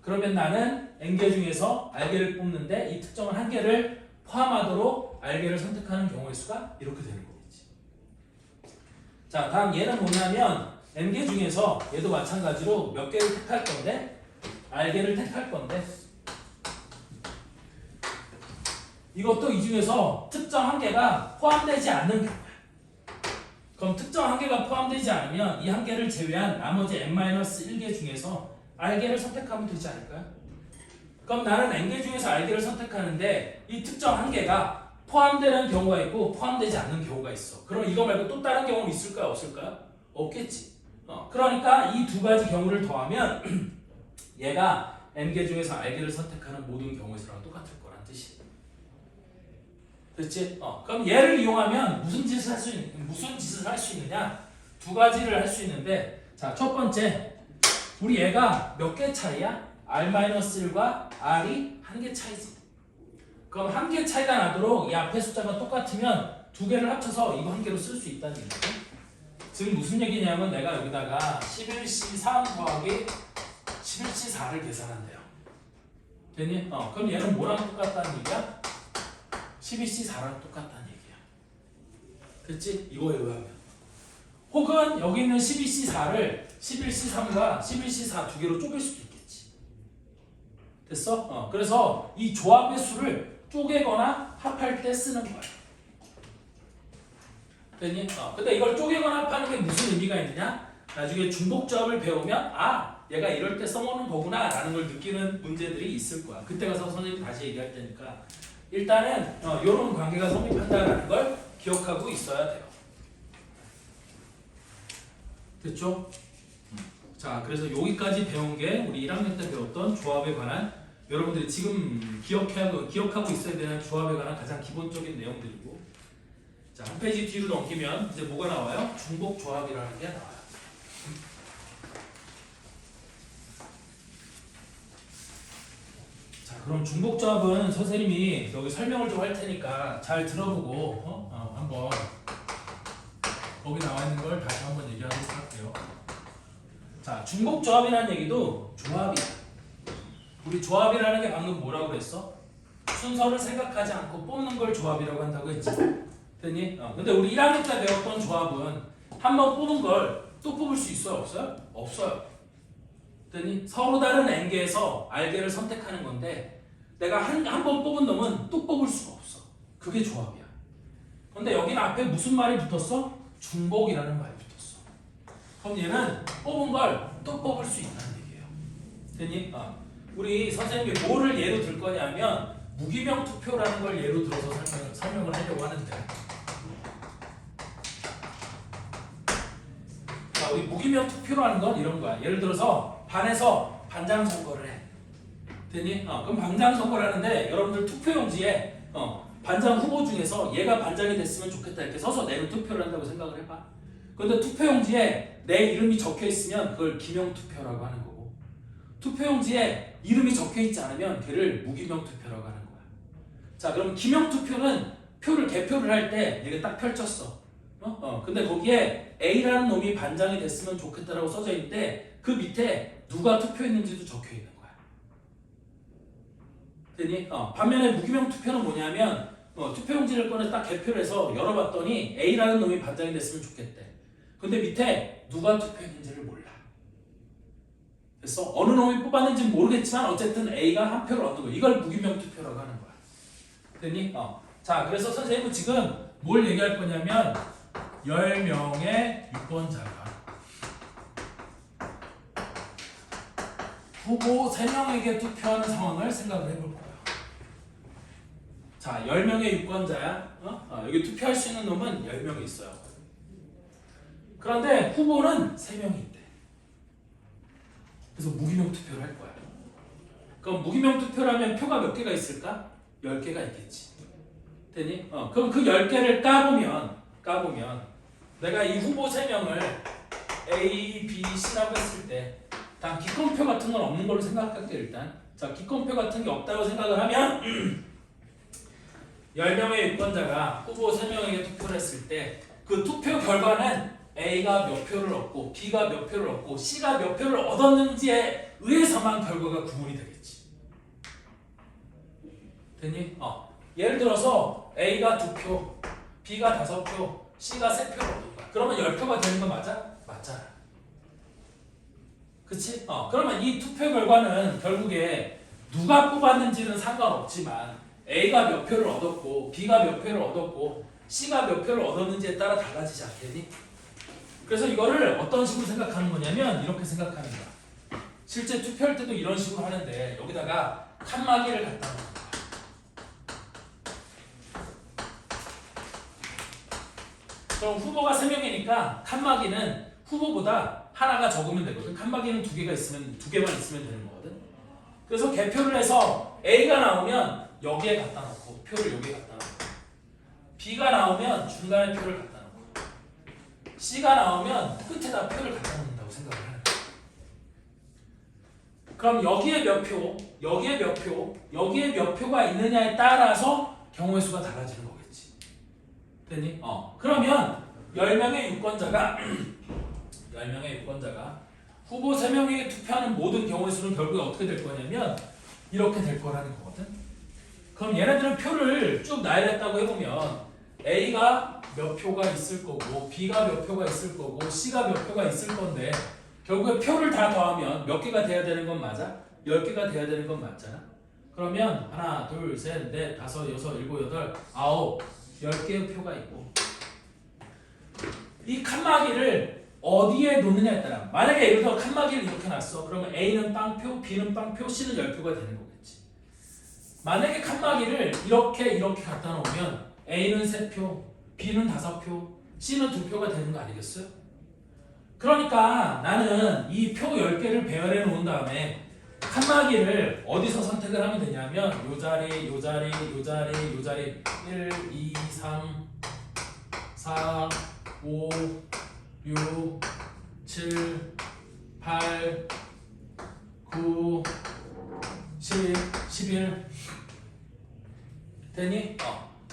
그러면 나는 N개 중에서 R개를 뽑는데 이 특정한 한 개를 포함하도록 R개를 선택하는 경우의 수가 이렇게 되는 거겠지. 자, 다음 얘는 뭐냐면 N개 중에서 얘도 마찬가지로 몇 개를 택할 건데 R개를 택할 건데 이것도 이 중에서 특정 한계가 포함되지 않는 경우야. 그럼 특정 한계가 포함되지 않으면 이 한계를 제외한 나머지 N-1개 중에서 R개를 선택하면 되지 않을까요? 그럼 나는 N개 중에서 R개를 선택하는데 이 특정 한계가 포함되는 경우가 있고 포함되지 않는 경우가 있어. 그럼 이거 말고 또 다른 경우는 있을까요? 없을까요? 없겠지. 그러니까 이 두 가지 경우를 더하면 얘가 N개 중에서 R개를 선택하는 모든 경우의 수랑 똑같을 거란 뜻이에요. 됐지? 그럼 얘를 이용하면 무슨 짓을 할 수 있느냐? 두 가지를 할 수 있는데, 자, 첫 번째, 우리 얘가 몇 개 차이야? R-1과 R이 한 개 차이지. 그럼 한 개 차이가 나도록 이 앞에 숫자가 똑같으면 두 개를 합쳐서 이거 한 개로 쓸 수 있다는 얘기죠. 지금 무슨 얘기냐면 내가 여기다가 11C3 더하기 11C4를 계산한대요. 됐니? 그럼 얘는 뭐랑 똑같다는 얘기야? 12C4랑 똑같다는 얘기야. 됐지? 이거에 의하면. 혹은 여기 있는 12C4를 11C3과 11C4 두 개로 쪼갤 수도 있겠지. 됐어? 그래서 이 조합의 수를 쪼개거나 합할 때 쓰는 거야. 됐니? 근데 이걸 쪼개거나 합하는 게 무슨 의미가 있느냐? 나중에 중복조합을 배우면 얘가 이럴 때 써먹는 거구나 라는 걸 느끼는 문제들이 있을 거야. 그때 가서 선생님이 다시 얘기할 테니까 일단은 이런 관계가 성립한다는 걸 기억하고 있어야 돼요. 됐죠? 자, 그래서 여기까지 배운 게 우리 1학년 때 배웠던 조합에 관한 여러분들이 지금 기억하고 있어야 되는 조합에 관한 가장 기본적인 내용들이고, 자, 한 페이지 뒤로 넘기면 이제 뭐가 나와요? 중복 조합이라는 게 나와요. 자, 그럼 중복 조합은 선생님이 여기 설명을 좀 할 테니까 잘 들어보고 한번 거기 나와 있는 걸 다시 한번 얘기하도록 할게요. 자, 중복 조합이라는 얘기도 조합이야. 우리 조합이라는 게 방금 뭐라고 그랬어? 순서를 생각하지 않고 뽑는 걸 조합이라고 한다고 했지. 됐니? 근데 우리 1학년 때 배웠던 조합은 한 번 뽑은 걸 또 뽑을 수 있어요? 없어요? 없어요. 됐니? 서로 다른 n개에서 r개를 선택하는 건데 내가 한 번 뽑은 놈은 또 뽑을 수가 없어. 그게 조합이야. 근데 여기는 앞에 무슨 말이 붙었어? 중복이라는 말이 붙었어. 그럼 얘는 뽑은 걸 또 뽑을 수 있다는 얘기예요. 됐니? 우리 선생님이 뭐를 예로 들 거냐면 무기명 투표라는 걸 예로 들어서 설명을 하려고 하는데, 자, 우리 무기명 투표라는 건 이런 거야. 예를 들어서 반에서 반장 선거를 해. 됐니? 그럼 반장 선거를 하는데 여러분들 투표용지에 반장 후보 중에서 얘가 반장이 됐으면 좋겠다 이렇게 서서 내는 투표를 한다고 생각을 해봐. 그런데 투표용지에 내 이름이 적혀 있으면 그걸 기명 투표라고 하는 거고, 투표용지에 이름이 적혀 있지 않으면 걔를 무기명 투표라고 하는 거야. 자, 그럼 기명 투표는 표를 개표를 할 때 이게 딱 펼쳤어. 근데 거기에 A라는 놈이 반장이 됐으면 좋겠다라고 써져 있는데 그 밑에 누가 투표했는지도 적혀 있는 거야. 됐니? 반면에 무기명 투표는 뭐냐면 투표용지를 꺼내서 딱 개표를 해서 열어봤더니 A라는 놈이 반장이 됐으면 좋겠대. 근데 밑에 누가 투표했는지를 몰라. 그래서 어느 놈이 뽑았는지는 모르겠지만 어쨌든 A가 한 표를 얻는 거야. 이걸 무기명 투표라고 하는 거야. 됐니? 자, 그래서 선생님은 지금 뭘 얘기할 거냐면 10명의 유권자가 후보 3명에게 투표하는 상황을 생각을 해볼 거예요. 자, 10명의 유권자야. 여기 투표할 수 있는 놈은 10명이 있어요. 그런데 후보는 3명이 있대. 그래서 무기명 투표를 할 거야. 그럼 무기명 투표라면 표가 몇 개가 있을까? 10개가 있겠지. 됐니? 그럼 그 10개를 까보면 내가 이 후보 3명을 A, B, C라고 했을 때 단 기권표 같은 건 없는 걸로 생각할게 일단. 자, 기권표 같은 게 없다고 생각을 하면 10명의 유권자가 후보 3명에게 투표를 했을 때 그 투표 결과는 A가 몇 표를 얻고 B가 몇 표를 얻고 C가 몇 표를 얻었는지에 의해서만 결과가 구분이 되겠지. 됐니? 예를 들어서 A가 2표, B가 5표, C가 3표를 얻을 거야. 그러면 10표가 되는 거 맞아? 맞잖아. 그치? 그러면 이 투표 결과는 결국에 누가 뽑았는지는 상관없지만 A가 몇 표를 얻었고 B가 몇 표를 얻었고 C가 몇 표를 얻었는지에 따라 달라지지 않겠니? 그래서 이거를 어떤 식으로 생각하는 거냐면 이렇게 생각하는 거야. 실제 투표할 때도 이런 식으로 하는데 여기다가 칸막이를 갖다 놓는 거야. 그럼 후보가 3명이니까 칸막이는 후보보다 하나가 적으면 되거든. 칸막이는 2개만 있으면 되는 거거든. 그래서 개표를 해서 A가 나오면 여기에 갖다 놓고 표를 여기에 갖다 놓고, B가 나오면 중간에 표를 갖다 놓고, C가 나오면 끝에다 표를 갖다 놓는다고 생각을 하는 거야. 그럼 여기에 몇 표, 여기에 몇 표, 여기에 몇 표가 있느냐에 따라서 경우의 수가 달라지는 거겠지. 됐니? 그러면 10명의 유권자가 10명의 유권자가 후보 3명에게 투표하는 모든 경우의 수는 결국에 어떻게 될 거냐면 이렇게 될 거라는 거거든. 그럼 얘네들은 표를 쭉 나열했다고 해보면 A가 몇 표가 있을 거고 B가 몇 표가 있을 거고 C가 몇 표가 있을 건데 결국에 표를 다 더하면 몇 개가 돼야 되는 건 맞아? 10개가 돼야 되는 건 맞잖아. 그러면 하나, 둘, 셋, 넷, 다섯, 여섯, 일곱, 여덟, 아홉 10개의 표가 있고 이 칸막이를 어디에 놓느냐에 따라, 만약에 예를 들어 칸막이를 이렇게 놨어. 그러면 A는 빵표, B는 빵표, C는 10표가 되는 거겠지. 만약에 칸막이를 이렇게 갖다 놓으면 A는 3표, B는 5표, C는 2표가 되는 거 아니겠어요? 그러니까 나는 이 표 10개를 배열해 놓은 다음에 칸막이를 어디서 선택을 하면 되냐면 요 자리, 요 자리, 요 자리, 요 자리 1, 2, 3, 4, 5, 6, 7, 8, 9, 10, 11 되니?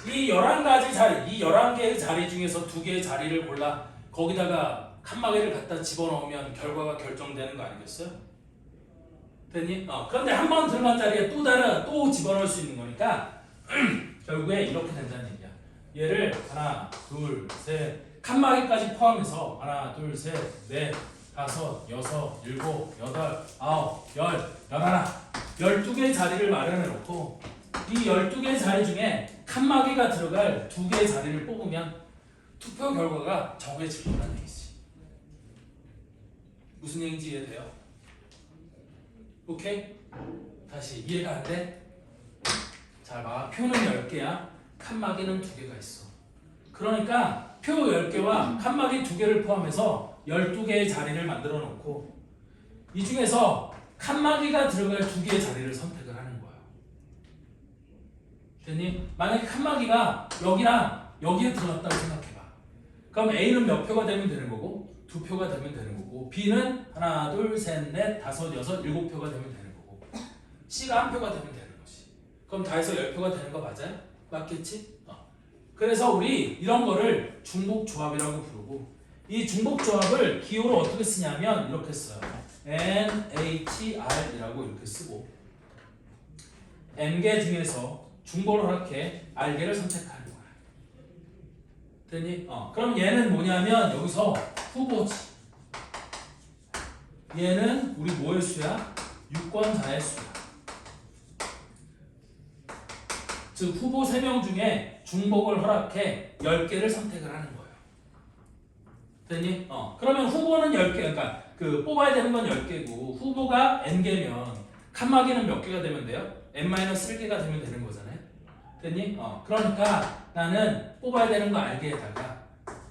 이 11가지 자리, 이 11개의 자리 중에서 2개의 자리를 골라 거기다가 칸막이를 갖다 집어넣으면 결과가 결정되는 거 아니겠어요? 되니? 그런데 한 번 들어간 자리에 또 집어넣을 수 있는 거니까 결국에 이렇게 된다는 얘기야. 얘를 하나, 둘, 셋 칸막이까지 포함해서 하나, 둘, 셋, 넷, 다섯, 여섯, 일곱, 여덟, 아홉, 열, 열하나 12개의 자리를 마련해 놓고 이 12개의 자리 중에 칸막이가 들어갈 2개의 자리를 뽑으면 투표 결과가 정해질 거라는 얘기지. 무슨 얘기인지 이해돼요? 오케이? 다시 이해가 안 돼? 잘 봐. 표는 10개야. 칸막이는 2개가 있어. 그러니까 표 10개와 칸막이 2개를 포함해서 12개의 자리를 만들어 놓고 이 중에서 칸막이가 들어갈 2개의 자리를 선택을 하는 거예요. 됐니? 만약에 칸막이가 여기랑 여기에 들어갔다고 생각해봐. 그럼 A는 몇 표가 되면 되는 거고 2표가 되면 되는 거고 B는 하나, 둘, 셋, 넷, 다섯, 여섯, 7표가 되면 되는 거고 C가 1표가 되면 되는 거지. 그럼 다 해서 10표가 되는 거 맞아요? 맞겠지? 그래서 우리 이런 거를 중복조합이라고 부르고 이 중복조합을 기호로 어떻게 쓰냐면 이렇게 써요. NHR이라고 이렇게 쓰고 N개 중에서 중복을 허락해 R개를 선택하는 거야. 됐니? 그럼 얘는 뭐냐면 여기서 후보지. 얘는 우리 뭐의 수야? 유권자의 수야. 즉 후보 3명 중에 중복을 허락해 10개를 선택을 하는 거예요. 됐니? 그러면 후보는 10개, 그러니까 그 뽑아야 되는 건 10개고 후보가 n개면 칸막이는 몇 개가 되면 돼요? n-1개가 되면 되는 거잖아요. 됐니? 그러니까 나는 뽑아야 되는 거 알게에다가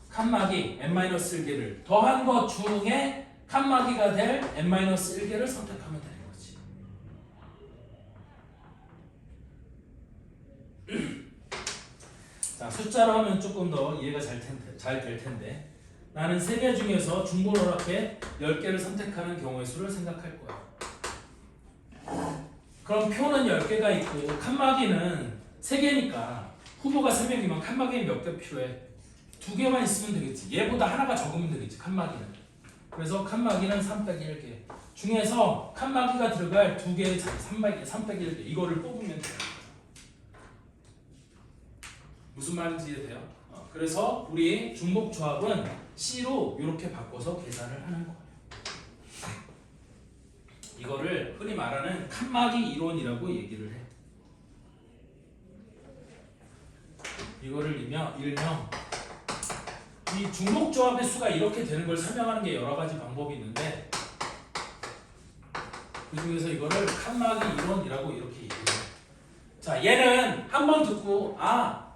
칸막이 n-1개를 더한 것 중에 칸막이가 될 n-1개를 선택하면 되는 거지. 자, 숫자로 하면 조금 더 이해가 잘 될 텐데 나는 3개 중에서 중복을 허락해 10개를 선택하는 경우의 수를 생각할 거야. 그럼 표는 10개가 있고 칸막이는 3개니까 후보가 3명이면 칸막이는 몇 개 필요해? 2개만 있으면 되겠지. 얘보다 하나가 적으면 되겠지. 칸막이는. 그래서 칸막이는 301개 중에서 칸막이가 들어갈 2개의 자리 301개 이거를 뽑으면 돼요. 무슨 말인지 이해돼요? 그래서 우리 중복조합은 C로 이렇게 바꿔서 계산을 하는 거예요. 이거를 흔히 말하는 칸막이 이론이라고 얘기를 해. 이거를 일명 이 중복조합의 수가 이렇게 되는 걸 설명하는 게 여러 가지 방법이 있는데 그 중에서 이거를 칸막이 이론이라고 이렇게 얘기를 해. 자, 얘는 한번 듣고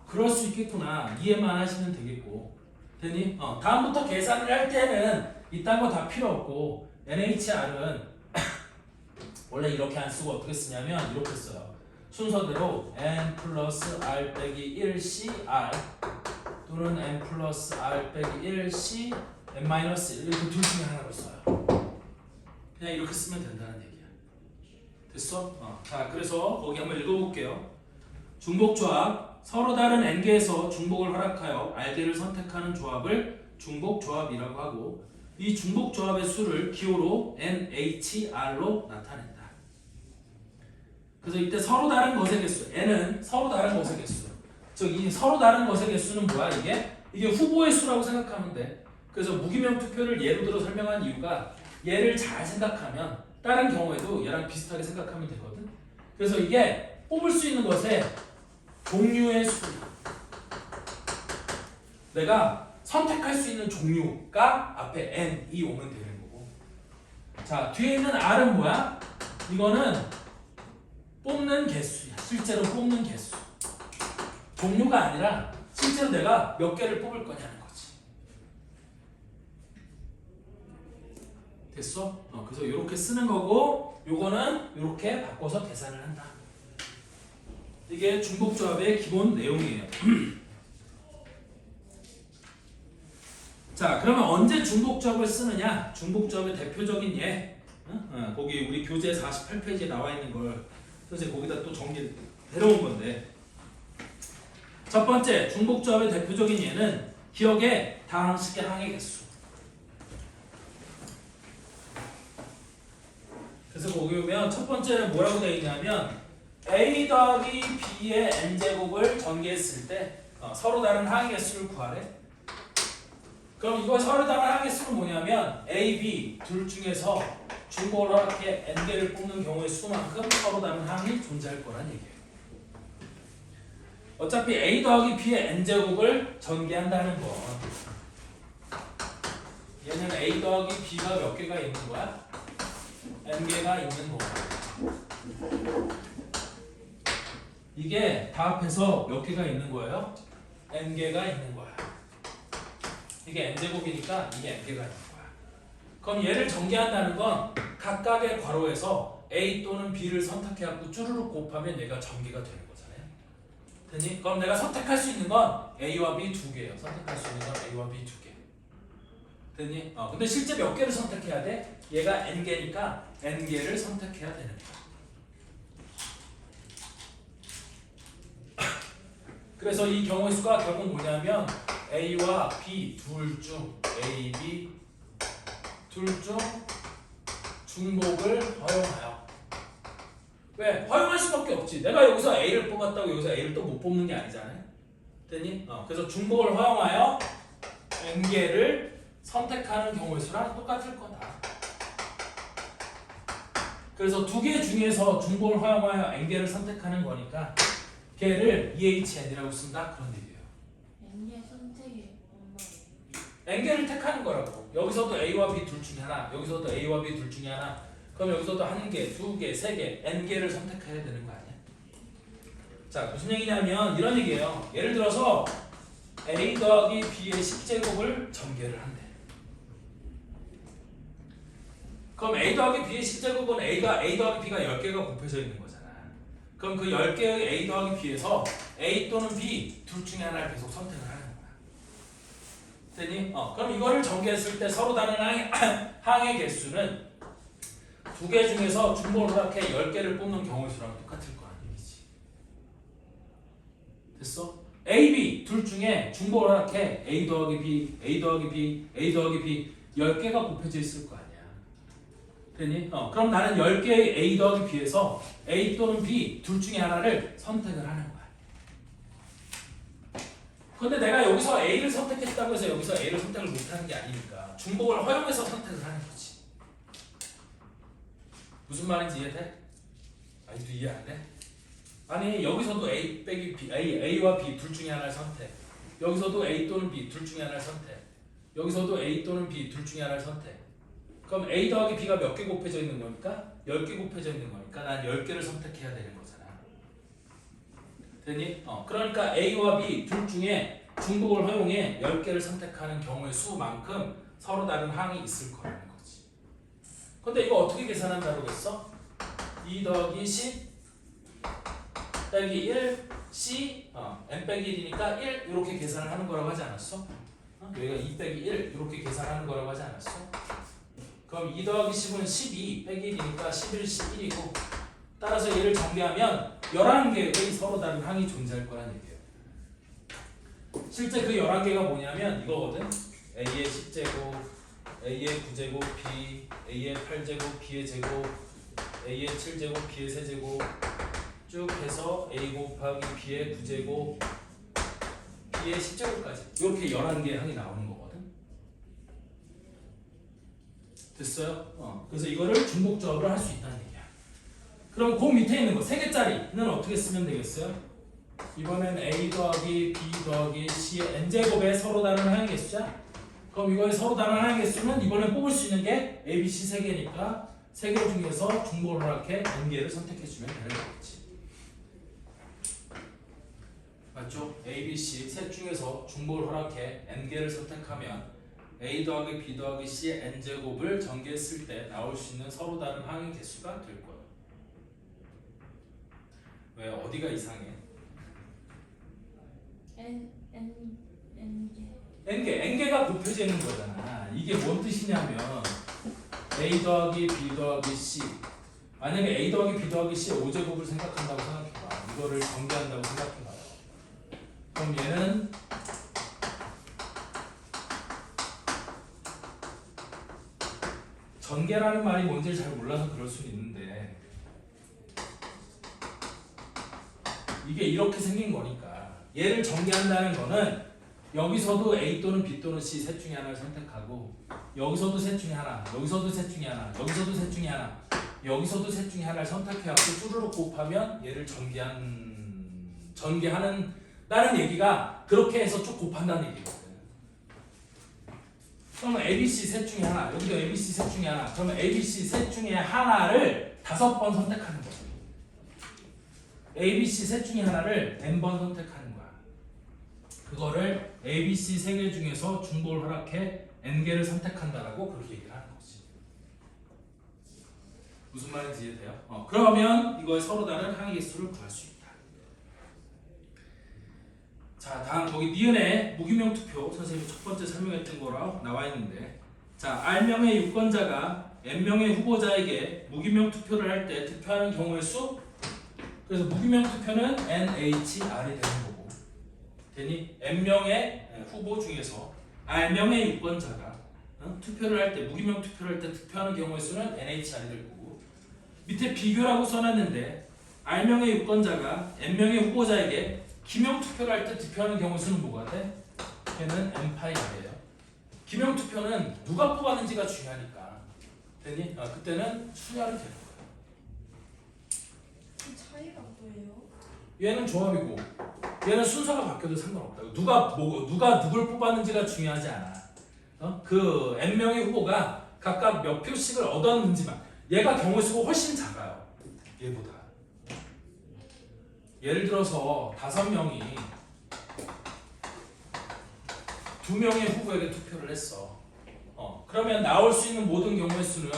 그럴 수 있겠구나 이해만 하시면 되겠고 되니? 다음부터 계산을 할 때는 이딴 거 다 필요 없고 NHR은 원래 이렇게 안 쓰고 어떻게 쓰냐면 이렇게 써요. 순서대로 n 플러스 r 빼기 1cr 또는 n 플러스 r 빼기 1c n 마이너스 1 이렇게 둘 중에 하나로 써요. 그냥 이렇게 쓰면 된다는 얘기야. 됐어? 자, 그래서 거기 한번 읽어볼게요. 중복조합 서로 다른 n개에서 중복을 허락하여 r개를 선택하는 조합을 중복조합이라고 하고 이 중복조합의 수를 기호로 NHR로 나타낸다. 그래서 이때 서로 다른 것의 개수 n은 서로 다른 것의 개수 즉 이 서로 다른 것의 개수는 뭐야? 이게 후보의 수라고 생각하면 돼. 그래서 무기명 투표를 예로 들어 설명한 이유가 얘를 잘 생각하면 다른 경우에도 얘랑 비슷하게 생각하면 되거든. 그래서 이게 뽑을 수 있는 것의 종류의 수야. 내가 선택할 수 있는 종류가 앞에 n이 오면 되는 거고. 자, 뒤에 있는 r은 뭐야? 이거는 뽑는 개수야. 실제로 뽑는 개수. 종류가 아니라 실제로 내가 몇 개를 뽑을 거냐는 거지. 됐어? 그래서 이렇게 쓰는 거고 요거는 이렇게 바꿔서 계산을 한다. 이게 중복조합의 기본 내용이에요. 자, 그러면 언제 중복접을 쓰느냐? 중복접의 대표적인 예. 거기 우리 교재 48페이지에 나와 있는 걸 선생님 거기다 또 정리 해놓은 건데 첫 번째 중복접의 대표적인 예는 기억의 다항식의 항의 개수. 그래서 거기 보면 첫 번째는 뭐라고 되어 있냐면 a 더하기 b의 n제곱을 전개했을 때 서로 다른 항의 개수를 구하래. 그럼 이거 서로 다른 항의 개수는 뭐냐면 a, b 둘 중에서 중복을 허락해 n개를 뽑는 경우의 수만큼 서로 다른 항이 존재할 거란 얘기예요. 어차피 a 더하기 b의 n제곱을 전개한다는 건 얘는 a 더하기 b가 몇 개가 있는 거야? n개가 있는 거고 이게 다 합해서 몇 개가 있는 거예요? n개가 있는 거야. 이게 n제곱이니까 이게 n개가 있는 거야. 그럼 얘를 전개한다는 건 각각의 괄호에서 a 또는 b를 선택해갖고 쭈루룩 곱하면 얘가 전개가 되는 거잖아요. 됐니? 그럼 내가 선택할 수 있는 건 a와 b 두 개예요. 선택할 수 있는 건 a와 b 두 개. 됐니? 근데 실제 몇 개를 선택해야 돼? 얘가 n개니까 n개를 선택해야 되는 거야. 그래서 이 경우의 수가 결국 뭐냐면 a와 b 둘 중 a, b 둘 중 중복을 허용하여. 왜? 허용할 수밖에 없지. 내가 여기서 a를 뽑았다고 여기서 a를 또 못 뽑는 게 아니잖아요. 됐니? 그래서 중복을 허용하여 n개를 선택하는 경우의 수랑 똑같을 거다. 그래서 두 개 중에서 중복을 허용하여 n개를 선택하는 거니까 걔를 EHN이라고 쓴다 그런 얘기예요. n의 선택이 뭔 말이에요? n개를 택하는 거라고. 여기서도 a와 b 둘 중에 하나, 여기서도 a와 b 둘 중에 하나. 그럼 여기서도 한 개, 두 개, 세 개, n개를 선택해야 되는 거 아니야? 자, 무슨 얘기냐면 이런 얘기예요. 예를 들어서 a 더하기 b의 10제곱을 전개를 한대. 그럼 a 더하기 b의 10제곱은 a 더하기 b가 10개가 곱해져 있는 거잖아. 그럼 그 10개의 a 더하기 b에서 a 또는 b 둘 중에 하나를 계속 선택을 하는 거야. 됐니? 그럼 이거를 전개했을 때 서로 다른 항의 개수는 두 개 중에서 중복을 허락해 10개를 뽑는 경우의 수랑 똑같을 거란 얘기지. 됐어? a, b 둘 중에 중복을 허락해 a 더하기 b, a 더하기 b, a 더하기 b 10개가 곱해져 있을 거 아니야. 됐니? 그럼 나는 10개의 a 더하기 b에서 a 또는 b 둘 중에 하나를 선택을 하는 거야. 근데 내가 여기서 a를 선택했다고 해서 여기서 a를 선택을 못하는 게 아니니까 중복을 허용해서 선택을 하는 거지. 무슨 말인지 이해돼? 아직도 이해 안 돼? 아니 여기서도 a 빼기 b, a와 b 둘 중에 하나를 선택. 여기서도 a 또는 b 둘 중에 하나를 선택. 여기서도 a 또는 b 둘 중에 하나를 선택. 그럼 a 더하기 b가 몇 개 곱해져 있는 거니까? 10개 곱해져 있는 거니까 난 10개를 선택해야 되는 거잖아. 됐니? 그러니까 a와 b 둘 중에 중복을 허용해 10개를 선택하는 경우의 수만큼 서로 다른 항이 있을 거라는 거지. 근데 이거 어떻게 계산한다고 했어? 2 더하기 10 빼기 1 c n 빼기 1이니까 1 이렇게 계산을 하는 거라고 하지 않았어? 여기가 2 빼기 1 이렇게 계산하는 거라고 하지 않았어? 그럼 2 더하기 10은 12 빼기 1이니까 11, 11이고 따라서 얘를 정리하면 11개의 서로 다른 항이 존재할 거란 얘기예요. 실제 그 11개가 뭐냐면 이거거든. a의 10제곱, a의 9제곱, b, a의 8제곱, b의 제곱, a의 7제곱, b의 세제곱 쭉 해서 a 곱하기 b의 9제곱, b의 10제곱까지 이렇게 11개의 항이 나오는 거거든. 됐어요? 그래서 이거를 중복조합을 할 수 있다는 얘기야. 그럼 그 밑에 있는 거 3개짜리는 어떻게 쓰면 되겠어요? 이번엔 a 더하기 b 더하기 c의 n제곱의 서로 다른 항의 개수자. 그럼 이거의 서로 다른 항의 개수는 이번엔 뽑을 수 있는 게 a, b, c 3개니까 3개 중에서 중복을 허락해 n개를 선택해주면 되는 거겠지. 맞죠? a, b, c 셋 중에서 중복을 허락해 n개를 선택하면 a 더하기 b 더하기 c의 n제곱을 전개했을 때 나올 수 있는 서로 다른 항의 개수가 될 거예요. 왜? 어디가 이상해? n개 n개가 곱해져 있는 거잖아. 이게 뭔 뜻이냐면 a 더하기 b 더하기 c. 만약에 a 더하기 b 더하기 c의 5제곱을 생각한다고 생각해봐. 이거를 전개한다고 생각해봐요. 그럼 얘는 전개라는 말이 뭔지 잘 몰라서 그럴 수는 있는데 이게 이렇게 생긴 거니까 얘를 전개한다는 거는 여기서도 A 또는 B 또는 C 셋 중에 하나를 선택하고 여기서도 셋 중에 하나, 여기서도 셋 중에 하나, 여기서도 셋 중에 하나, 여기서도 셋 중에 하나를 선택해갖고 쭈루룩 곱하면 얘를 전개하는다는 얘기가 그렇게 해서 쭉 곱한다는 얘기거든. 그러면 ABC 셋 중에 하나, 여기도 ABC 셋 중에 하나, 그러면 ABC 셋 중에 하나를 5번 선택하는 거야. ABC 셋 중에 하나를 n번 선택하는 거야. 그거를 ABC 3개 중에서 중복을 허락해 n개를 선택한다라고 그렇게 얘기를 하는 거지. 무슨 말인지 이해돼요? 그러면 이거에 서로 다른 항의 개수를 구할 수 있다. 자, 다음 거기 니은에 무기명 투표 선생님이 첫 번째 설명했던 거라 나와 있는데, 자, R명의 유권자가 N명의 후보자에게 무기명 투표를 할 때 투표하는 경우의 수. 그래서 무기명 투표는 NHR이 되는 거고, 되니 N명의 후보 중에서 R명의 유권자가 투표를 할 때, 무기명 투표를 할 때 투표하는 경우의 수는 NHR이 될 거고, 밑에 비교라고 써놨는데 R명의 유권자가 N명의 후보자에게 기명 투표를 할 때 투표하는 경우의 수는 뭐가 돼? 걔는 N파이예요. 기명 투표는 누가 뽑았는지가 중요하니까, 되니 그때는 순열이 되는 거예요. 그 차이가 뭐예요? 얘는 조합이고 얘는 순서가 바뀌어도 상관없다. 누가 누굴 뽑았는지가 중요하지 않아. 그 n명의 후보가 각각 몇 표씩을 얻었는지만, 얘가 경우의 수가 훨씬 작아요. 얘보다. 예를 들어서 5명이 2명의 후보에게 투표를 했어. 그러면 나올 수 있는 모든 경우의 수는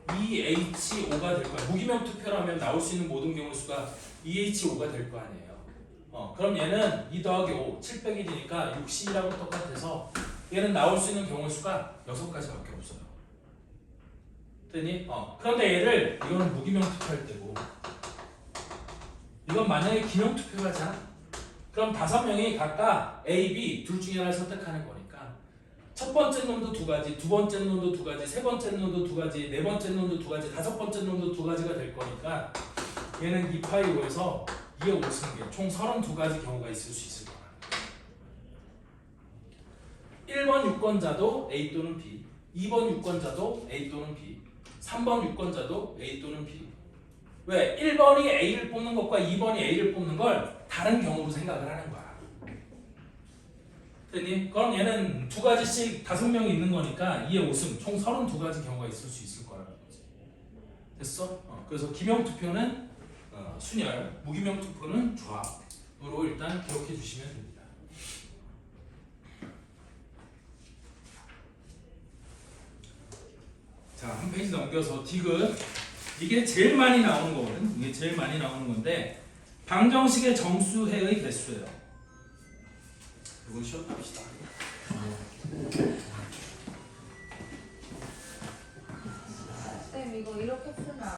2H5가 될 거야. 무기명 투표를 하면 나올 수 있는 모든 경우의 수가 2H5가 될 거 아니에요. 그럼 얘는 2 더하기 5, 7 빼기 되니까 60이라고 똑같아서 얘는 나올 수 있는 경우의 수가 6가지밖에 없어요. 되니? 그런데 얘를, 이거는 무기명 투표할 때고, 이건 만약에 기명 투표를 하잖아? 그럼 5명이 각각 A, B 둘 중에 하나를 선택하는 거니까 첫 번째 놈도 2가지, 두 번째 놈도 2가지, 세 번째 놈도 2가지, 네 번째 놈도 2가지, 5번째 놈도 2가지가 될 거니까 얘는 2파이 5에서 2의 5승계 총 32가지 경우가 있을 수 있을 거야. 1번 유권자도 A 또는 B, 2번 유권자도 A 또는 B, 3번 유권자도 A 또는 B. 왜? 1번이 A를 뽑는 것과 2번이 A를 뽑는 걸 다른 경우로 생각을 하는 거야. 됐니? 그럼 얘는 2가지씩 5명이 있는 거니까 2의 5승 총 32가지 경우가 있을 수 있을 거라는 거지. 됐어? 그래서 기명 투표는 순열, 무기명 투표는 조합으로 일단 기억해 주시면 됩니다. 자, 한 페이지 넘겨서 디귿. 이게 제일 많이 나오는 거거든. 이게 제일 많이 나오는 건데 방정식의 정수해의 개수예요. 이건 쉬었답시다. 쌤 이거 이렇게 쓰면